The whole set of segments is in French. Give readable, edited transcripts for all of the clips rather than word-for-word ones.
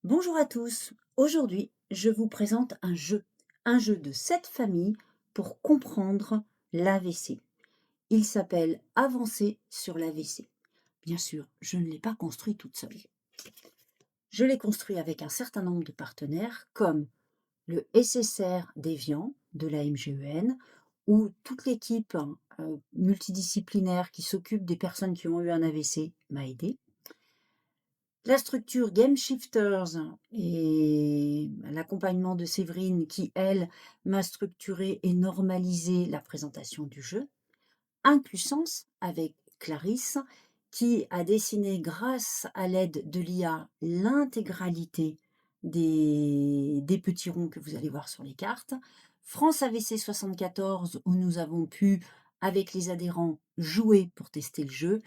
Bonjour à tous. Aujourd'hui, je vous présente un jeu de 7 familles pour comprendre l'AVC. Il s'appelle Avancer sur l'AVC. Bien sûr, je ne l'ai pas construit toute seule. Je l'ai construit avec un certain nombre de partenaires comme le SSR d'Évian de la MGEN ou toute l'équipe multidisciplinaire qui s'occupe des personnes qui ont eu un AVC m'a aidé. La structure Game Shifters et l'accompagnement de Séverine qui, elle, m'a structuré et normalisé la présentation du jeu. Inclusence avec Clarisse qui a dessiné grâce à l'aide de l'IA l'intégralité des petits ronds que vous allez voir sur les cartes. France AVC 74 où nous avons pu, avec les adhérents, jouer pour tester le jeu.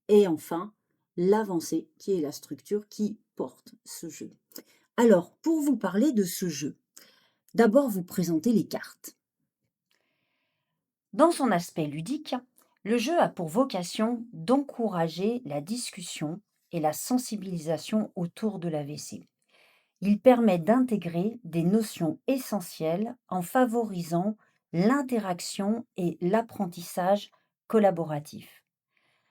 Et enfin, l'avancée qui est la structure qui porte ce jeu. Alors, pour vous parler de ce jeu, d'abord vous présenter les cartes. Dans son aspect ludique, le jeu a pour vocation d'encourager la discussion et la sensibilisation autour de l'AVC. Il permet d'intégrer des notions essentielles en favorisant l'interaction et l'apprentissage collaboratif.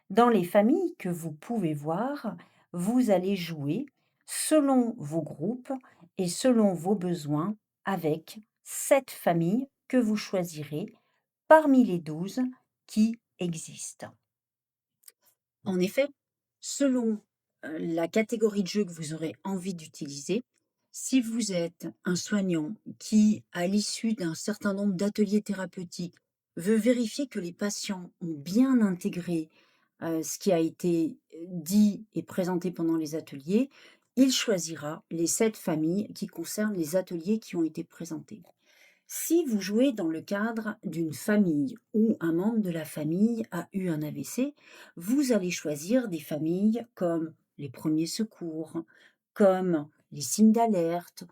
Dans les familles que vous pouvez voir, vous allez jouer selon vos groupes et selon vos besoins avec 7 familles que vous choisirez parmi les 12 qui existent. En effet, selon la catégorie de jeu que vous aurez envie d'utiliser, si vous êtes un soignant qui, à l'issue d'un certain nombre d'ateliers thérapeutiques, veut vérifier que les patients ont bien intégré ce qui a été dit et présenté pendant les ateliers, il choisira les 7 familles qui concernent les ateliers qui ont été présentés. Si vous jouez dans le cadre d'une famille ou un membre de la famille a eu un AVC, vous allez choisir des familles comme les premiers secours, comme les signes d'alerte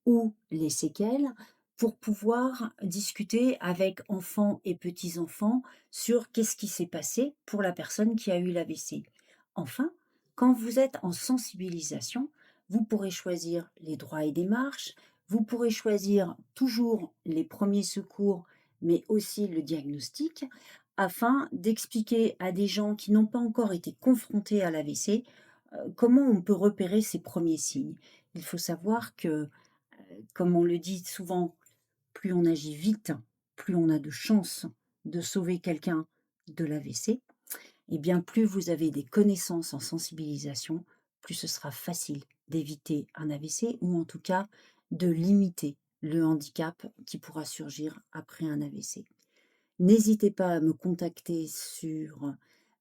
ou les séquelles pour pouvoir discuter avec enfants et petits-enfants sur qu'est-ce qui s'est passé pour la personne qui a eu l'AVC. Enfin, quand vous êtes en sensibilisation, vous pourrez choisir les droits et démarches, vous pourrez choisir toujours les premiers secours, mais aussi le diagnostic, afin d'expliquer à des gens qui n'ont pas encore été confrontés à l'AVC comment on peut repérer ces premiers signes. Il faut savoir que, comme on le dit souvent, plus on agit vite, plus on a de chances de sauver quelqu'un de l'AVC. Et bien plus vous avez des connaissances en sensibilisation, plus ce sera facile d'éviter un AVC ou en tout cas de limiter le handicap qui pourra surgir après un AVC. N'hésitez pas à me contacter sur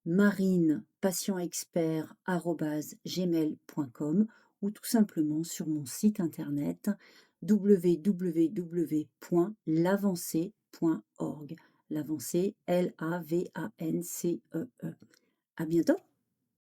marinepatientexpert@gmail.com ou tout simplement sur mon site internet www.l'avancée.org. L'avancée, L'avancee. À bientôt!